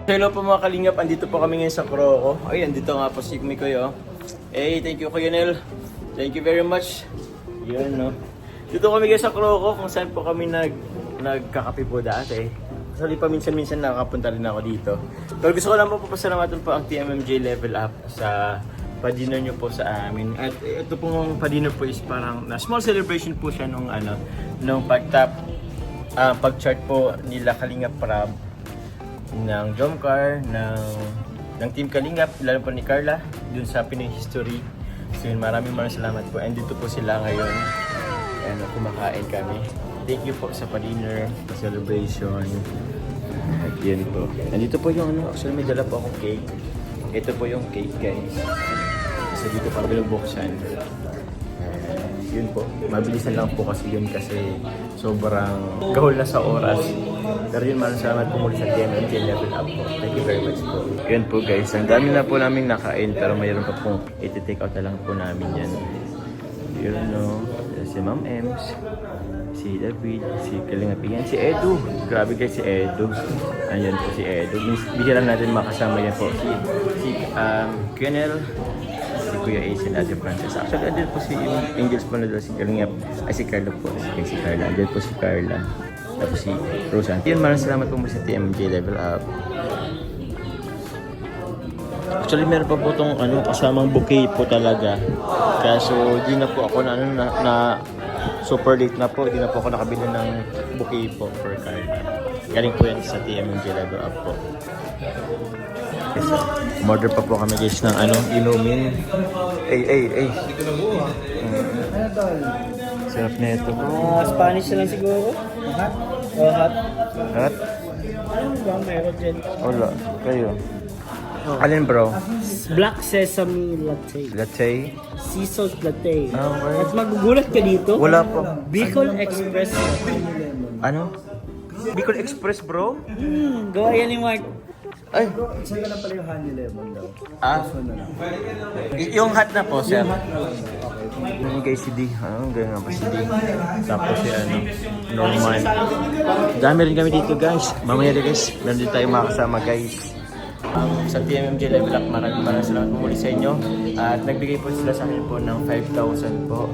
Hello po mga kalingap, andito po kami ngayon sa Croco. Ay, andito nga po si Mikoy, oh. Hey, thank you Kuya Nel. Thank you very much. Yan, no. Dito kami guys sa Croco, kung saan po kami nagkakape po dati. Actually, paminsan-minsan nakakapunta rin ako dito. Pero gusto ko lang po pasalamatan po ang TMMJ Level Up sa pa-dinner nyo po sa amin. At ito pong pa-dinner po is parang na small celebration po siya nung pag-chart po nila Kalingap Prab ng Jomcar, ng Team Kalingap, lalo po ni Carla, dun sa Pinoy History. So yun, maraming salamat po. And dito po sila ngayon. Ayan, kumakain kami. Thank you po sa pa-dinner, pa-celebration. At yun po. Nandito po yung actually may dala po akong cake. Ito po yung cake guys. Kasi dito pa binubuksan. Yun po, mabilisan lang po kasi yun kasi sobrang gahol na sa oras. Pero yun, maraming salamat po muli sa TMMJ Level Up po. Thank you very much po. Yun po guys, ang dami na po namin nakain pero mayroon pa po iti-take out na lang po namin yan. Yun no, si Ma'am Ems, si David, si Kalingapian, si Edu. Grabe guys si Edu. Ayan po si Edu. Bigyan lang natin makasama yan po. Si Kuyanel, si Kuya Ace and Ate Frances. Actually, andyan po si Angels po na doon, si Kalingap. Ay, si Carla po. Si Carla. Andyan po si Carla. Tapos si Rosan. Yun, maraming salamat po muli sa TMMJ Level Up. Actually, meron pa po itong kasamang bouquet po talaga. Kaso, di na po ako na super late na po. Di na po ako nakabili ng bouquet po for Carla. Galing po yan sa TMMJ Level Up po. Order pa po kami guys ng inumin. Ay. Sarap na ito bro. Spanish na lang siguro. Hot? O hot? Hot? Ano ba meron dyan? Wala. Kayo. Alin bro? Black sesame latte. Latte? Sea salt latte. Okay. At magugulat ka dito. Wala pa. Bicol Express. Ano? Bicol Express bro? Gawa yan ni Mark. Ay. Isa ka lang pala yung honey lemon daw. Na lang. Yung hot na po sir. Yung kay si D. Ganyan nga po si D. Tapos si Norman. Dami rin kami dito guys. Mamaya rin guys. Meron din tayong makasama guys. Sa TMMJ Level Up, maraming salamat po muli sa inyo. At nagbigay po sila sa akin po ng 5,000 po.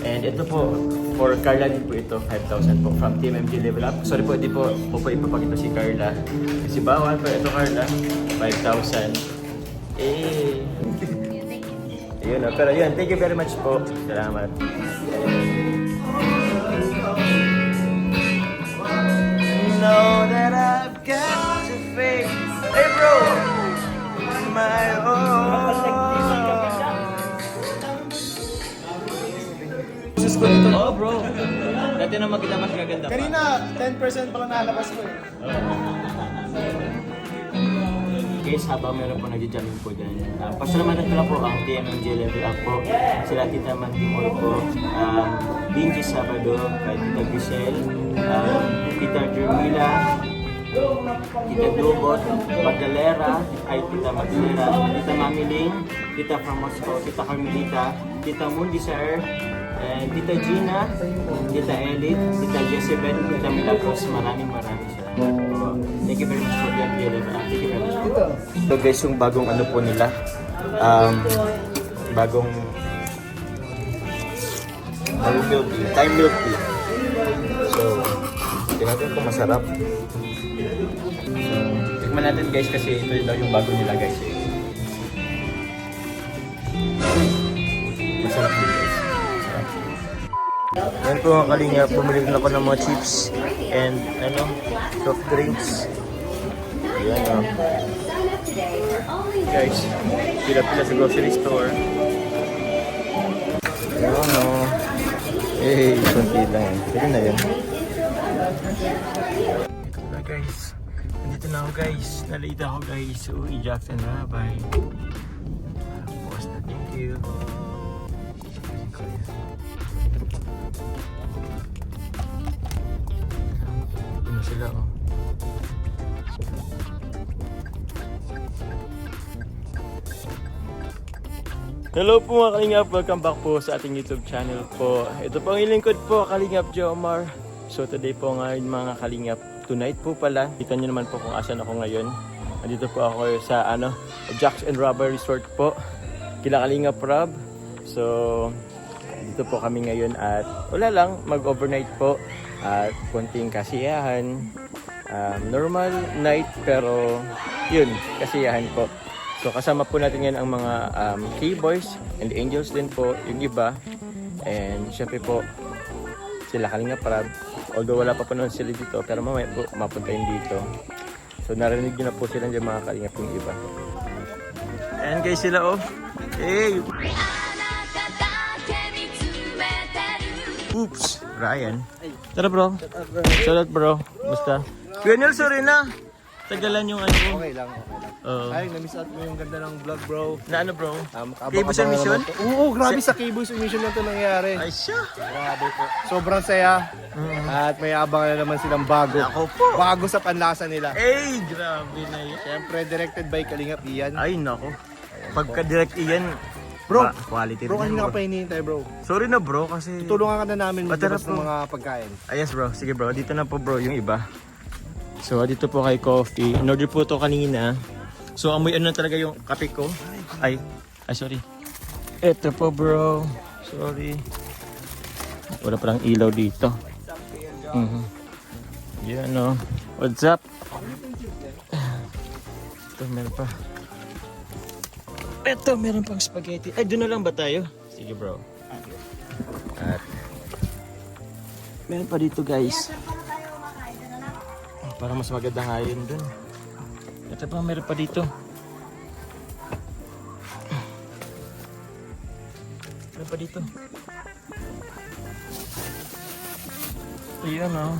And ito po, for Carla din po ito, 5,000 po from TMMJ Level Up. Sorry po, hindi po ipapakita si Carla. Kasi bawal po ito Carla, 5,000. Ayun na, pero yun, thank you very much po. Salamat. Know that I've got to face. Hey bro! My own. Oh bro. Dati naman kita mas gaganda pa. Kanina, 10% pa lang nalabas ko eh. Guys, habang meron po nag-jamming po dyan. Pasalamatan ko lang po ang TMMJ Level Up po. Sila Tita Mantimor po. Dingy Sabado, kay Tita Giselle, Tita Jermila, Tita Dubot, Magdalera, ay Tita Magdalera, Tita Mamiling, Tita from Moscow, Tita Carmelita, Tita Mundi Sir, Tita Gina, Tita Edith, Tita Jezebel, Tita Milagros. Maraming salamat po. Thank you very much for the update. Thank you very much po. So guys, yung bagong po nila, bagong milk tea, Thai milk tea. So, tingnan natin kung masarap. So, tikman natin guys kasi ito daw yung bago nila guys. Masarap din guys. Yan po mga Kalingap, bumili rin ako ng mga chips and soft drinks. Yan guys, pila-pila sa grocery store. Yan kunti lang yan. Pwede na yan. Ito na guys. Nandito na ako guys. Nalita ako guys. Uy, Jackson na. Bye. Boss na, thank you. Ano sila oh. Hello po mga Kalingap, welcome back po sa ating YouTube channel po. Ito po ang ilingkod po, Kalingap Jomar. So today po ngayon mga Kalingap, tonight po pala. Kita nyo naman po kung asan ako ngayon. Andito po ako sa Jacks and Rubber Resort po. Kila Kalingap Rob. So, dito po kami ngayon at wala lang, mag-overnight po. At konting kasiyahan. Normal night pero yun, kasiyahan po. So, kasama po natin yan ang mga K-Boys and Angels din po, yung iba. And syempre po, sila Kalingap Rob. Although wala pa po naman sila dito, pero mamaya po mapunta yun dito. So narinig nyo na po sila dyan mga Kalingap yung iba. Ayan guys sila oh. Hey! Oops! Ryan. Tara bro. Shout out bro. Basta. Kuya Nel, sorry na. Tagalan yung ano ko. Okay lang. Ay, na-miss out mo yung ganda ng vlog, bro. Na ano bro? Abang-abang K-Boys and Mission? Oo, grabe sa K-Boys Mission na ito nangyari. Ay siya. Grabe po. Sobrang saya. At may abang na naman silang bago. Ako po. Bago sa panlasa nila. Ay, grabe na yun. Siyempre, directed by Kalingap Ian. Ay nako. Pagka-direct iyan, Bro, quality bro, rin kanina yan, ka pa hinihintay, bro. Sorry na bro kasi... Tulungan ka na namin Patara, maglabas ng bro. mga pagkain. Yes bro, sige bro, dito na po bro yung iba. So dito po kay coffee, in order po to kanina. So amoy ano na talaga yung kape ko. Ay sorry. Ito po bro, sorry. Wala palang ilaw dito. Yan o. What's up? Ito meron pa. Ito meron pang spaghetti. Ay doon na lang ba tayo? Sige bro. At meron pa dito guys. Para mas maganda nga yun dun. Ito pa, meron pa dito. Meron pa dito. Ayan oh.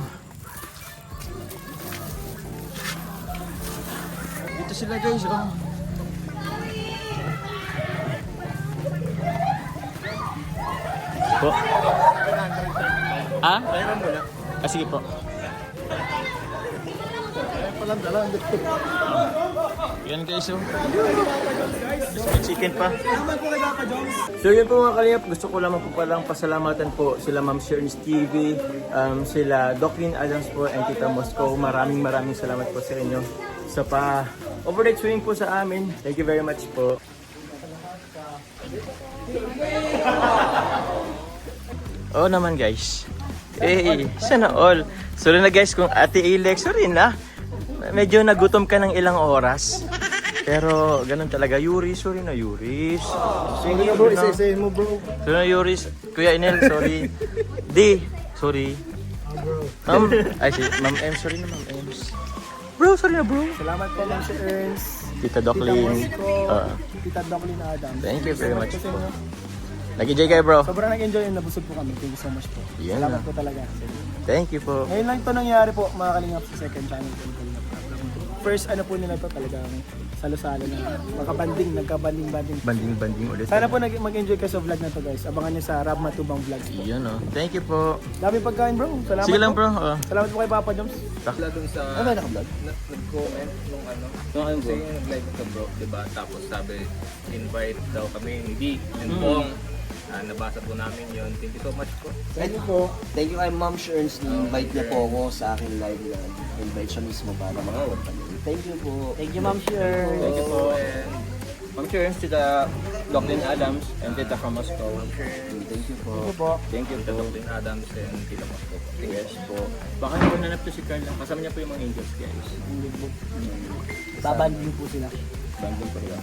Dito sila guys oh. Po. Ah? Kailan mo na? Sige po. Palang dala. Yan guys oh. May chicken pa. So yun po mga Kalingap, gusto ko lamang po palang pasalamatan po sila Ma'am Sherns TV, sila Doclin Adams po and Tita Moscow. Maraming salamat po sa inyo sa overnight swimming po sa amin. Thank you very much po. Oo naman guys. Sana all. Sorry na guys kung Ate Alex, sorry na. Medyo nagutom ka ng ilang oras. Pero ganun talaga. Yuris, sorry na Yuris. Sige na bro, isa-isayin mo bro. Sorry na Yuris. Kuya Inel, sorry. D, sorry. Ma'am M, sorry na Ma'am M. Bro, sorry na bro. Salamat po lang si Ernst. Tita Doclin. Tita Doclin Adam. Thank you very much po. Nag-enjoy kayo bro. Sobrang nag-enjoy and nabusog po kami. Thank you so much po. Yan Salamat na. po talaga. Thank you po. Ngayon lang ito nangyari po, mga Kalingap sa second channel ko. First ano po nila ito talagang salo-salo na nagkabanding-banding. Banding ulit. Sana po mag-enjoy kayo sa vlog na to guys. Abangan nyo sa Rab Matubang Vlogs po. Yan oh. Thank you po. Dami pagkain bro. Salamat Sige lang po. bro. Salamat po kay Papa Joms. Wala dun sa Ano ba naka-vlog? nag-comment nung ano. Kasi nag-live ka bro, diba? Tapos sabi, invite daw kami, hindi. Yun pong, nabasa po namin yun. Thank you so much po. Thank you po. Thank you kay Ma'am Sherns na invite niya po ako sa aking live na invite siya mismo para makawag kami. Thank you po. Thank you, Ma'am Sher. Thank you po. And Ma'am Sherns, Tita Doclin Adams, and Tita from Moscow. Thank you po. Thank you Tita po. Doclin Adams and Tita Moscow po. Yes po. Baka naman nanap to si Carla. Kasama niya po yung mga angels guys. Babanding po sila. Banding po rin.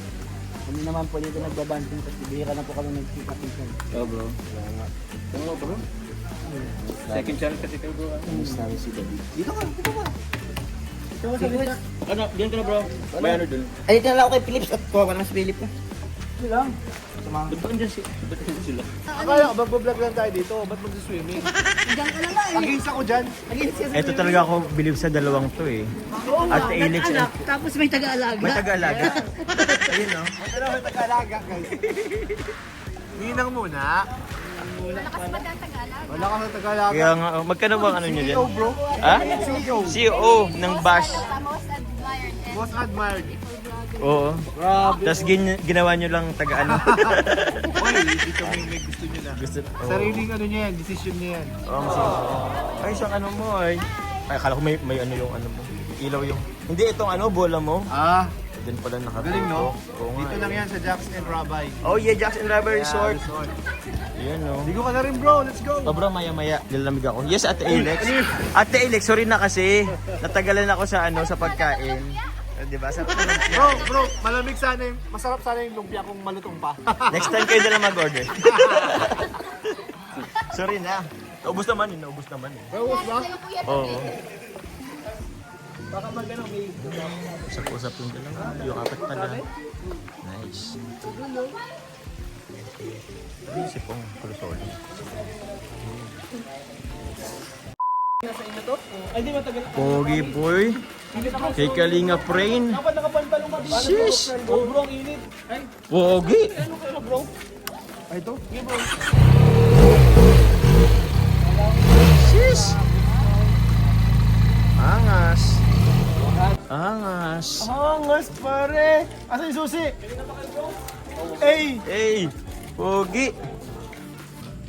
Kami naman po dito nagbabanding kasi bihira na po kami nagkikita-kita. Oh bro. Oo bro. Second channel kasi kayo bro. Miss namin si David. Dito ka. Ano? Diyan ka na bro. May ano dun? Ay, dito na lang ako kay Philips at kuha ko ng si Philip. Hindi lang. Ba't ba andyan sila? Akala ko, mag-vlog lang tayo dito. Ba't mag-swimming? Diyan ka lang nga eh. Against ako dyan. Ito talaga ako believe sa dalawang to eh. Oo nga, Ate Alex nag-anak, tapos may taga-alaga. May taga-alaga. Ayun no. Ano may Tagalog guys? Ninang muna. Malakas ba ang Tagalog? Wala ka sa Tagalog. Kaya nga, magkano bang ano nyo dyan? CEO bro. Ha? CEO. CEO ng Bash. Most admired and Most admired. Oo. Grabe. Tapos ginawa nyo lang taga-ano. Oy, dito may gusto nyo na. Gusto. Sariling ano niya yan, decision niya yan. Oo, ay, isang ano mo ay. Ay, akala ko may ano yung ano mo. Ilaw yung. Hindi, itong ano, bola mo. Ah, Diyan pala nakapito. galing no? Oo nga. Dito lang yan sa Jax and Rabbi. Oh yeah, Jackson River Resort. Yan no. Ligo ka na rin bro, let's go! Oh bro, maya-maya, nilalamig ako. Yes, Ate Alex. Ate Alex, sorry na kasi. Natagalan ako sa ano, sa pagkain. Di ba? Sa Bro, malamig sana yung, masarap sana yung lumpia kung malutong pa. Next time kayo na lang mag-order. Sorry na. Naubos naman eh, naubos naman eh. Bro, ba? Oo. Usap-usap yung dalawa. Yung apat pala. Nice. Si Pong Kulusoli. Ay, di matagal. Pogi boy. Kay Kalinga Prain. Dapat nakapantalong ka dito. Shish! Oh, bro, ang init. Ay, Pogi! ano kayo, bro? Ay, ito? Sige, bro. Shish! Angas. Angas. Angas, pare. Asa yung susi? Ay! Hey! Pogi!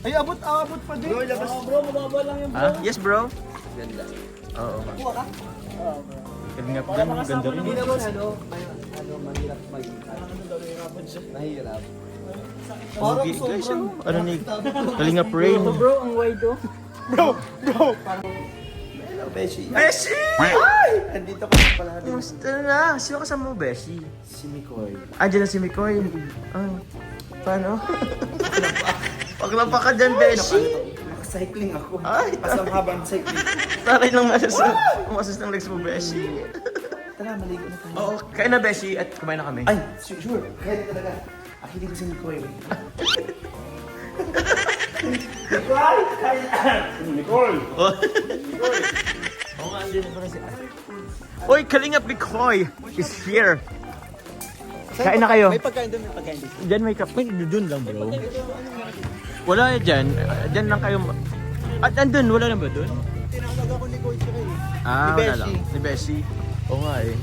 Ay, abot pa din. Bro, labas. Bro, mababa lang yung Ah, yes bro. Ganda. Oo. Kuha ka? Kalinga Prain, ganda rin. Hindi naman mahirap mahirap. Pogi guys. Ano ni Kalinga Prain? Bro, ang wide oh. Bro! Hello, Beshi. Beshi! Andito ka na pala. Kumusta na? Sino kasama mo, Beshi? Si Mikoy. Andiyan na si Mikoy. Ah, paano? Paglapa ka dyan, Beshi. Naka-cycling ako. Ay, Pasang habang cycling. taray ng masas ng legs mo, Beshi. Tara, maligo na tayo. Oo, kain na, Beshi, at kumain na kami. Ay, sure. Kaya na talaga. Akili ko si Mikoy. Oo nga, andyan na pala si Oy, Kalingap Mikoy is here. Kain na kayo. May pagkain doon, may pagkain doon. Diyan may kape. Doon lang, bro. Wala dyan. Dyan lang kayo. At andun, wala na ba doon? Tinawag ako ni Coach Ray. Ah, Ni wala Beshi. lang. Ni Beshi. Oo nga eh.